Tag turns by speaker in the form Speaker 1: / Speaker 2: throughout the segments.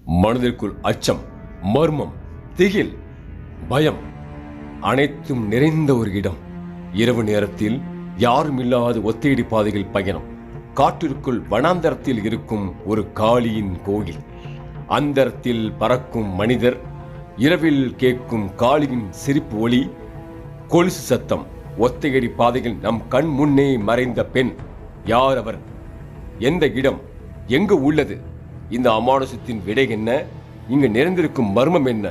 Speaker 1: மனதிற்குள் அச்சம், மர்மம், திகில், பயம் அனைத்தும் நிறைந்த ஒரு இடம். இரவு நேரத்தில் யாரும் இல்லாத ஒத்தையடி பாதையில் பயணம். காட்டிற்குள் வனாந்தரத்தில் இருக்கும் ஒரு காளியின் கோயில். அந்தரத்தில் பறக்கும் மனிதர். இரவில் கேட்கும் காளியின் சிரிப்பு ஒளி, கொலுசு சத்தம். ஒத்தையடி பாதையில் நம் கண் முன்னே மறைந்த பெண். யார் அவர்? எந்த இடம்? எங்கு உள்ளது? இந்த அமானுஷத்தின் விடை என்ன? இங்கு நிறைந்திருக்கும் மர்மம் என்ன?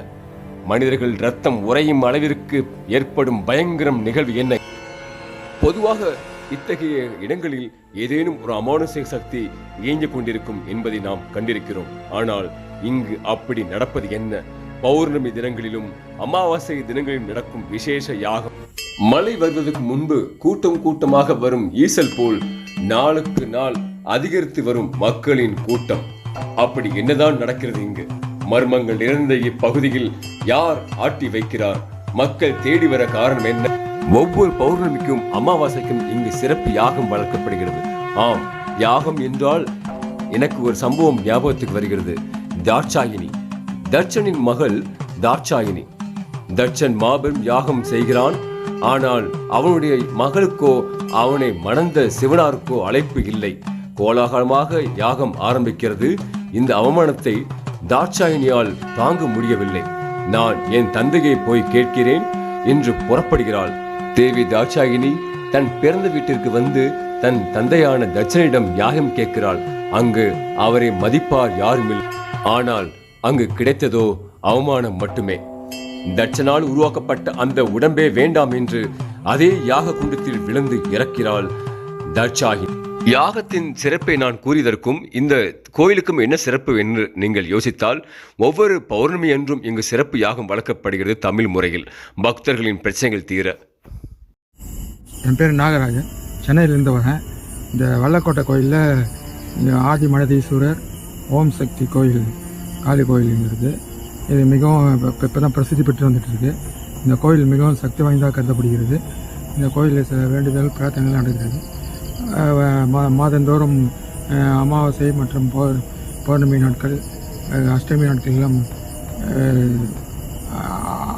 Speaker 1: மனிதர்கள் ரத்தம் உறையும் அளவிற்கு ஏற்படும் பயங்கரம் நிகழ்வு என்ன? பொதுவாக இத்தகைய இடங்களில் ஏதேனும் ஒரு அமானுஷ சக்தி இயங்கிக் கொண்டிருக்கும் என்பதை நாம் கண்டிருக்கிறோம். ஆனால் இங்கு அப்படி நடப்பது என்ன? பௌர்ணமி தினங்களிலும் அமாவாசை தினங்களிலும் நடக்கும் விசேஷ யாகம். மழை வருவதற்கு முன்பு கூட்டம் கூட்டமாக வரும் ஈசல் போல் நாளுக்கு நாள் அதிகரித்து வரும் மக்களின் கூட்டம். அப்படி என்னதான் நடக்கிறது இங்கு? மர்மங்கள் நிறைந்த இப்பகுதியில் யார் ஆட்டி வைக்கிறார்? மக்கள் தேடி வர காரணம் என்ன? ஒவ்வொரு பௌர்ணமிக்கும் அமாவாசைக்கும் இங்கு சிறப்பு யாகம் வளர்க்கப்படுகிறது. ஆம், யாகம் என்றால் எனக்கு ஒரு சம்பவம் ஞாபகத்துக்கு வருகிறது. தாட்சாயினி, தட்சனின் மகள் தாட்சாயினி. தட்சன் மாபெரும் யாகம் செய்கிறான். ஆனால் அவனுடைய மகளுக்கோ அவனை மணந்த சிவனாருக்கோ அழைப்பு இல்லை. கோலாகலமாக யாகம் ஆரம்பிக்கிறது. இந்த அவமானத்தை தாட்சாயினியால் தாங்க முடியவில்லை. நான் என் தந்தையை போய் கேட்கிறேன் என்று புறப்படுகிறாள். தேவி தாட்சாயினி தன் பிறந்த வீட்டிற்கு வந்து தன் தந்தையான தட்சனிடம் யாகம் கேட்கிறாள். அங்கு அவரை மதிப்பார் யாருமில்லை. ஆனால் அங்கு கிடைத்ததோ அவமானம் மட்டுமே. தட்சனால் உருவாக்கப்பட்ட அந்த உடம்பே வேண்டாம் என்று அதே யாக குண்டத்தில் விழுந்து இறக்கிறாள் தாட்சாயினி. யாகத்தின் சிறப்பை நான் கூறியதற்கும் இந்த கோயிலுக்கும் என்ன சிறப்பு என்று நீங்கள் யோசித்தால், ஒவ்வொரு பௌர்ணமி என்றும் இங்கு சிறப்பு யாகம் வளர்க்கப்படுகிறது. தமிழ் முறையில் பக்தர்களின் பிரச்சனைகள் தீர.
Speaker 2: என் பேர் நாகராஜன், சென்னையிலிருந்து வரேன். இந்த வல்லக்கோட்டை கோயிலில் ஆதி மனதீஸ்வரர் ஓம் சக்தி கோயில், காளி கோயிலுங்கிறது இது மிகவும் இப்போ தான் பிரசித்தி பெற்று வந்துட்டு இருக்கு. இந்த கோயில் மிகவும் சக்தி வாய்ந்ததாக கருதப்படுகிறது. இந்த கோயிலில் சில வேண்டுதல் பிரார்த்தனைகள் நடக்கிறது. மாதந்தோறும் அமாவாசை மற்றும் பௌர்ணமி நாட்கள், அஷ்டமி நாட்களெல்லாம்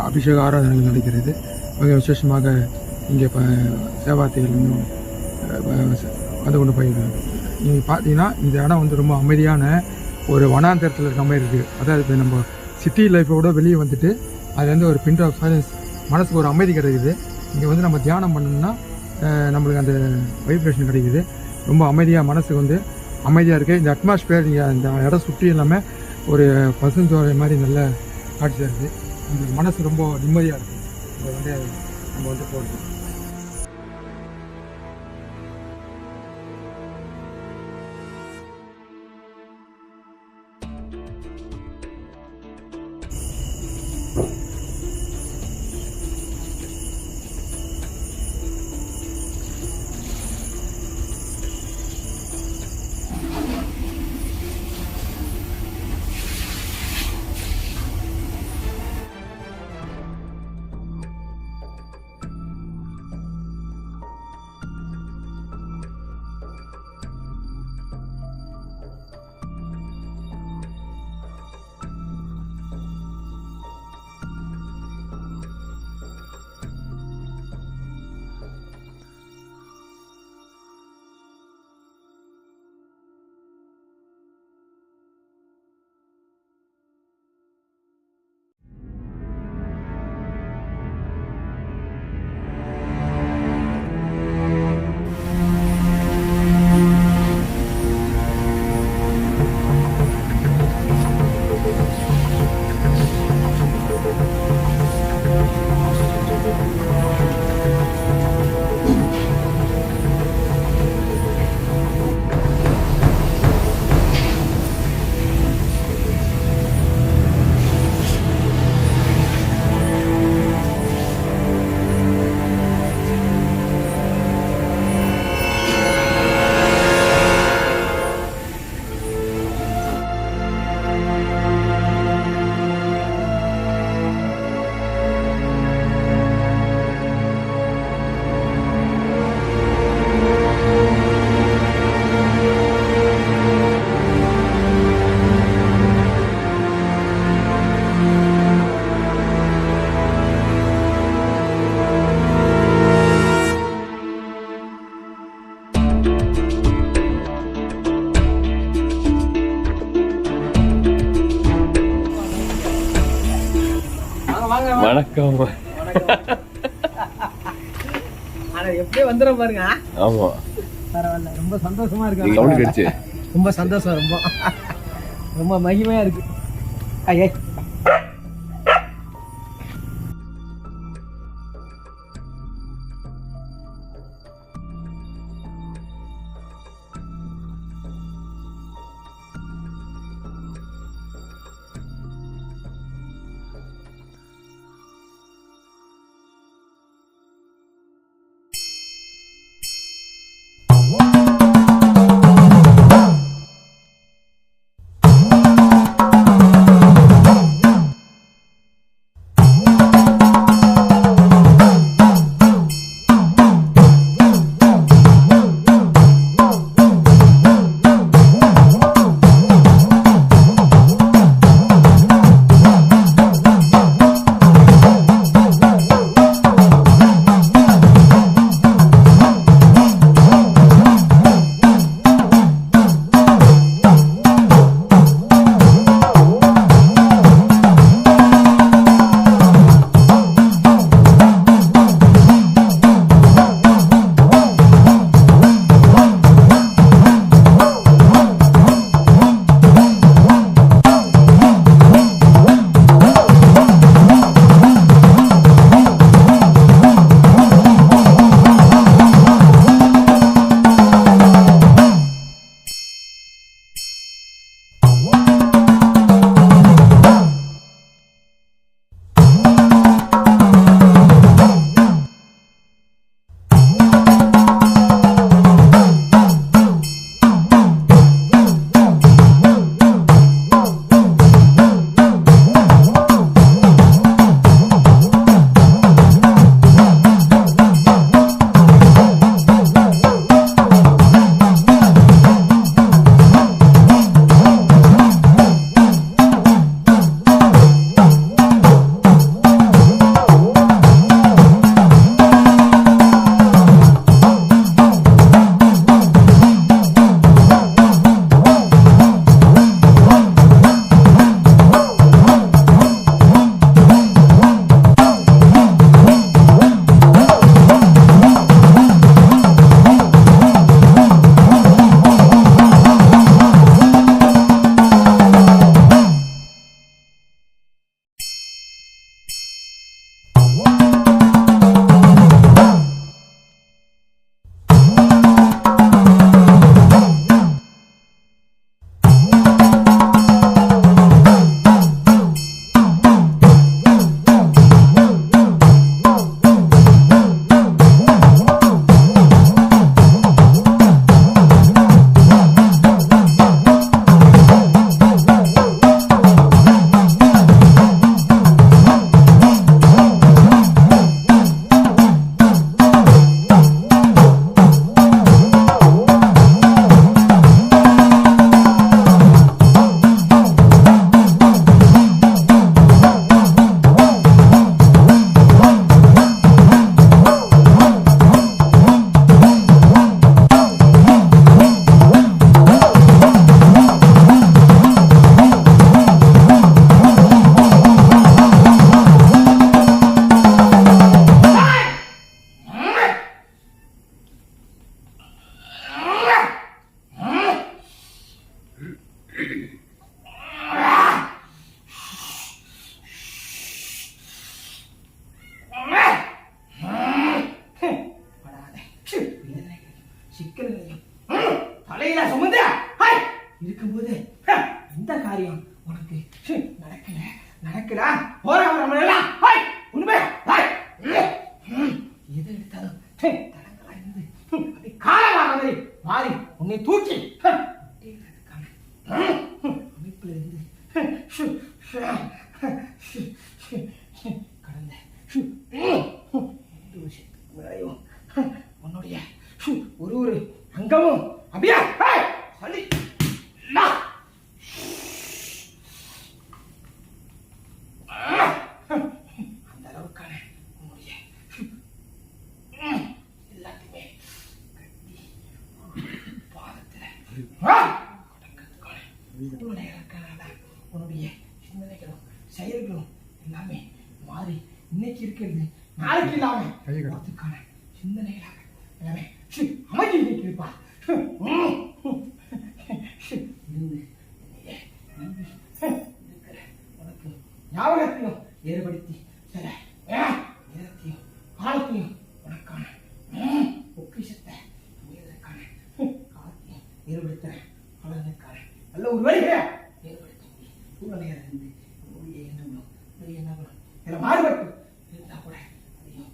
Speaker 2: அபிஷேக ஆராதனைகள் நடக்கிறது. மிக விசேஷமாக இங்கே சேவார்த்திகள் வந்து கொண்டு போயிருக்காங்க. நீங்கள் பார்த்தீங்கன்னா இந்த இடம் வந்து ரொம்ப அமைதியான ஒரு வனாந்தரத்தில் இருக்க மாதிரி இருக்குது. அதாவது இப்போ நம்ம சிட்டி லைஃபோட வெளியே வந்துட்டு அது வந்து ஒரு பின் ஆஃப் சைலன்ஸ், மனசுக்கு ஒரு அமைதி கிடைக்குது. இங்கே வந்து நம்ம தியானம் பண்ணோம்னா நம்மளுக்கு அந்த வைப்ரேஷன் கிடைக்குது. ரொம்ப அமைதியாக, மனசுக்கு வந்து அமைதியாக இருக்குது. இந்த அட்மாஸ்பியர் நீங்கள் இந்த இடம் சுற்றி இல்லாமல் ஒரு பசுந்தோலை மாதிரி நல்ல காட்சியாக இருக்குது. இந்த மனசு ரொம்ப நிம்மதியாக இருக்குது. இதை வந்து நம்ம வந்து போகிறது.
Speaker 1: வணக்கம்.
Speaker 3: ஆனா எப்படியே வந்துடும் பாருங்க.
Speaker 1: ஆமா
Speaker 3: பரவாயில்ல, ரொம்ப சந்தோஷமா இருக்கு. ரொம்ப சந்தோஷம், ரொம்ப ரொம்ப மகிமையா இருக்கு. ஐயே இருக்கும்போது இந்த காரியம் உனக்கு நடக்கல போறவரெல்லாம் உண்மை எது எடுத்தாலும் தடங்களா இருந்து அப்படி காலமாக மாறி உன்னை தூக்கி அமைப்புல இருந்து கடந்த 2 வருஷத்துக்கு மேலையும் உன்னுடைய ஒரு அங்கமும் அப்படியா சொல்லி அந்த அளவுக்கான உன்னுடைய எல்லாத்தையுமே கட்டி பாதத்துல உன்னுடைய சிந்தனைகளும் செயல்களும் எல்லாமே மாறி இன்னைக்கு இருக்கிறது நாளைக்கு இல்லாம அதுக்கான சிந்தனைகளாக எல்லாமே அமைதி இன்னைக்கு இருப்பா இருந்து இருக்கிற உனக்கு ஞாபகத்தையும் ஏற்படுத்தி சில நேரத்தையும் காலத்தையும் உனக்கான பொக்கிஷத்தை உயர்வதற்கான காலத்தையும் ஏற்படுத்துறேன் வளர்வதற்கான நல்ல ஒரு வழிகளை ஏற்படுத்தக்கூடிய சூழ்நிலையாக இருந்து உங்களுடைய எண்ணங்களும் எண்ணங்களும் சில மாறுபட்டு இருந்தா கூட அதையும்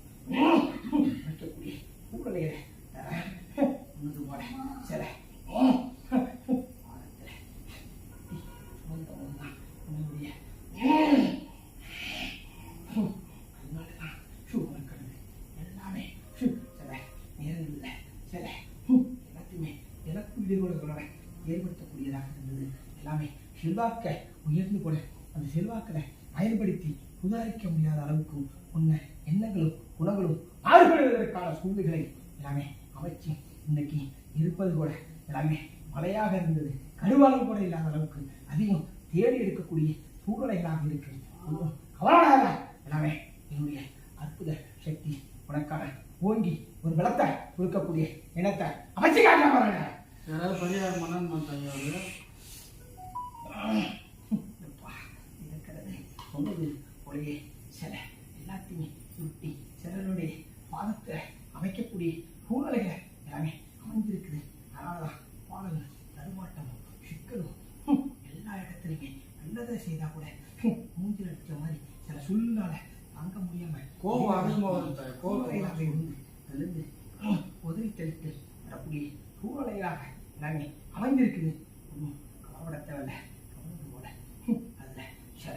Speaker 3: வைக்கக்கூடிய சூழ்நிலைகளை உனது போல சில ஏற்படுத்தக்கூடியதாக இருந்தது. எல்லாமே செல்வாக்க உயர்ந்து கூட அந்த செல்வாக்களை பயன்படுத்தி உதாரிக்க முடியாத அளவுக்கு உன்ன எண்ணங்களும் குணங்களும் மாறுபடுவதற்கான சூழ்நிலைகளை எல்லாமே அமைச்சு இன்னைக்கு இருப்பது கூட எல்லாமே மழையாக இருந்தது. கருவாகம் கூட இல்லாத அளவுக்கு அதிகம் தேடி எடுக்கக்கூடிய சூழ்நிலைகளாக இருக்கு. கவலையாக எல்லாமே என்னுடைய அற்புத சக்தி உனக்கான ஓங்கி ஒரு பலத்தை கொடுக்கக்கூடிய எண்ணத்தை அமைச்சு காட்ட
Speaker 4: யாராவது பரிகாரம் பண்ணான்னு மாட்டாங்க
Speaker 3: இருக்கிறது சொன்னது போலயே சில எல்லாத்தையுமே சுருட்டி சிலருடைய பாதத்தை அமைக்கக்கூடிய சூழ்நிலைகளை எல்லாமே அமைஞ்சிருக்குது. அதனாலதான் பாடல் தடுமாட்டமும் சிக்கலும் எல்லா இடத்துலையுமே நல்லதை செய்தா கூட மூஞ்சில் அடிச்ச மாதிரி சில சூழ்நிலை தாங்க முடியாம
Speaker 4: கோபம் அதிகமாக
Speaker 3: அதிலிருந்து உதவி தெளித்து வரக்கூடிய சூழ்நிலையாக எல்லாமே அமைந்திருக்குது. ஒன்றும் கவலைப்பட தேவையில்ல. கவலை போல அதுல சில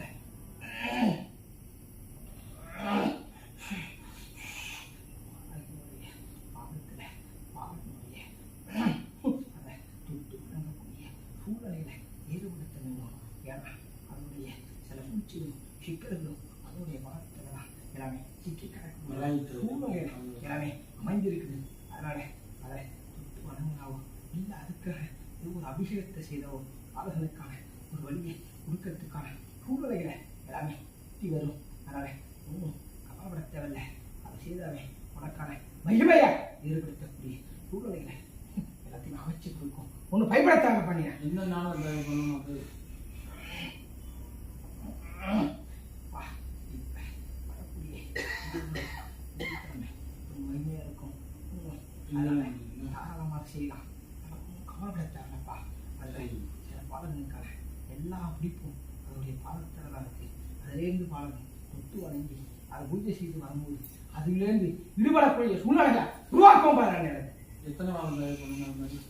Speaker 3: பாவத்துல பாவத்தினுடைய அதை தொட்டு வழங்கக்கூடிய சூழ்நிலைகளை ஈடுபடுத்த வேண்டும். ஏன்னா அதனுடைய சில சூழ்ச்சிகளும் சிக்கல்களும் அதனுடைய பாவத்துல தான் எல்லாமே சிக்கி கிடக்கும் சூழ்நிலைகள் எல்லாமே அமைந்திருக்குது. அதனால அதை தொட்டு வணங்கினாவோ இல்லை அதுக்காக ஒரு அபிஷேகத்தை செய்தவோ பாலகனுக்கான ஒரு வழியை கொடுக்கறதுக்கான சூழ்நிலைகளை எல்லாமே சுற்றி வரும். அதனால ஒன்றும் கவலைப்பட தேவையில்லை. அதை செய்தாவே உனக்கான மகிமையை ஏற்படுத்தக்கூடிய சூழ்நிலைகளை எல்லாத்தையும் அமைச்சு கொடுக்கும். ஒன்றும் பயன்படுத்தாம பண்ணினேன்.
Speaker 4: என்ன நானும் பண்ணணும் அது
Speaker 3: வரக்கூடிய மகிமையா இருக்கும். அதனால தாராளமாக செய்யலாம். கவலைப்படத்தாங்கப்பா. அதில் சில பாலகனுக்கான எல்லா பிடிப்பும் அதனுடைய பாலத்தில் தான் இருக்கு. அதிலேருந்து பாலகன் தொட்டு வணங்கி அதை பூஜை செய்து வரும்போது அதிலேருந்து விடுபடக்கூடிய சூழ்நிலைகளை உருவாக்கும் பாருங்க.
Speaker 4: எத்தனை வாரம் பண்ணணும்?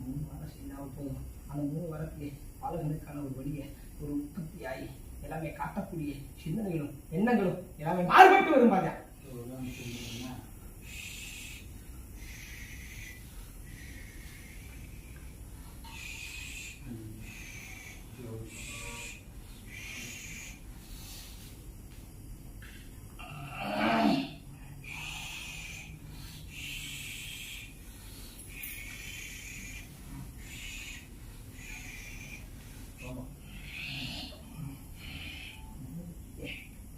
Speaker 3: 3 வாரம் செய்தால் போதும். அந்த 3 வாரத்திலே பாலகனுக்கான ஒரு வழியை ஒரு உற்பத்தியாகி எல்லாமே காட்டக்கூடிய சிந்தனைகளும் எண்ணங்களும் எல்லாமே மாறுபட்டு வரும் பாருங்க.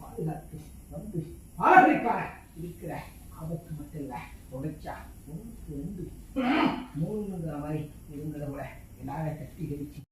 Speaker 3: பாதுகாத்து வந்து பாலகனுக்கான இருக்கிற ஆபத்து மட்டும் இல்லை. உடைச்சா 1 2 3 மாதிரி இருந்ததை விட எல்லாரும் கட்டி கழிச்சு